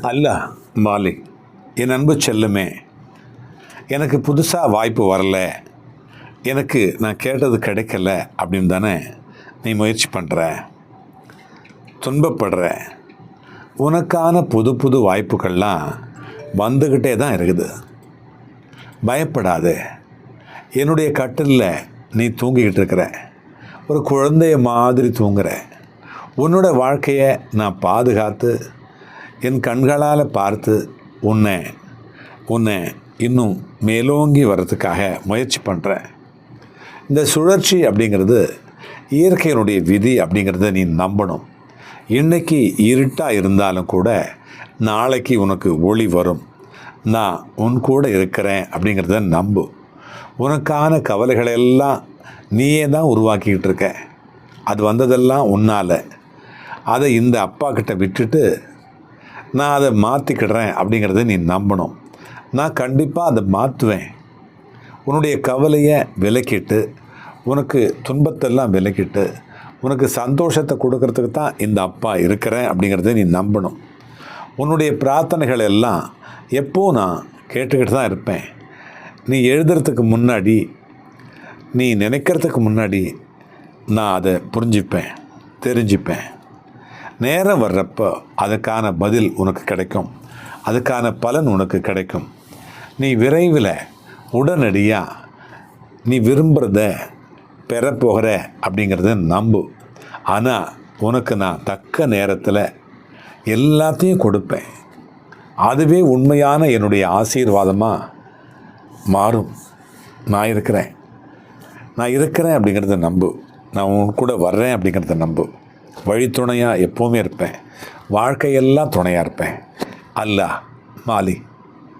அல்ல மாலி, என் அன்பு செல்லுமே, எனக்கு புதுசாக வாய்ப்பு வரல, எனக்கு நான் கேட்டது கிடைக்கல அப்படின்னு தானே நீ முயற்சி பண்ணுற, துன்பப்படுற. உனக்கான புது புது வாய்ப்புகள்லாம் வந்துக்கிட்டே தான் இருக்குது. பயப்படாது. என்னுடைய கட்டிலில் நீ தூங்கிக்கிட்டு இருக்கிற, ஒரு குழந்தைய மாதிரி தூங்குற. உன்னோட வாழ்க்கையை நான் பாதுகாத்து என் கண்களால் பார்த்து உன்னை இன்னும் மேலோங்கி வர்றதுக்காக முயற்சி பண்ணுறேன். இந்த சுழற்சி அப்படிங்கிறது இயற்கையினுடைய விதி அப்படிங்கிறத நீ நம்பணும். இன்றைக்கி இருட்டாக இருந்தாலும் கூட நாளைக்கு உனக்கு ஒளி வரும். நான் உன் கூட இருக்கிறேன் அப்படிங்கிறத நம்பு. உனக்கான கவலைகளெல்லாம் நீயே தான் உருவாக்கிக்கிட்டு இருக்க. அது வந்ததெல்லாம் உன்னால். அதை இந்த அப்பா கிட்ட விட்டுட்டு நான் அதை மாற்றிக்கிடுறேன் அப்படிங்கிறத நீ நம்பணும். நான் கண்டிப்பாக அதை மாற்றுவேன். உன்னுடைய கவலையை விலக்கிட்டு, உனக்கு துன்பத்தெல்லாம் விலக்கிட்டு, உனக்கு சந்தோஷத்தை கொடுக்கறதுக்கு தான் இந்த அப்பா இருக்கிறேன் அப்படிங்கிறத நீ நம்பணும். உன்னுடைய பிரார்த்தனைகள் எல்லாம் எப்போ நான் கேட்டுக்கிட்டு தான் இருப்பேன். நீ எழுதுறதுக்கு முன்னாடி, நீ நினைக்கிறதுக்கு முன்னாடி நான் அதை புரிஞ்சுப்பேன், தெரிஞ்சுப்பேன். நேரம் வர்றப்போ அதுக்கான பதில் உனக்கு கிடைக்கும், அதுக்கான பலன் உனக்கு கிடைக்கும். நீ விரைவில் உடனடியாக நீ விரும்புகிறத பெறப்போகிற அப்படிங்கிறத நம்பு. ஆனால் உனக்கு நான் தக்க நேரத்தில் எல்லாத்தையும் கொடுப்பேன். அதுவே உண்மையான என்னுடைய ஆசீர்வாதமாக மாறும். நான் இருக்கிறேன் அப்படிங்கிறத நம்பு. நான் உன் கூட வர்றேன் அப்படிங்கிறத நம்பு. வழித்துணையாக எப்போவுமே இருப்பேன். வாழ்க்கையெல்லாம் துணையாக இருப்பேன். அல்லாஹ் மாலி.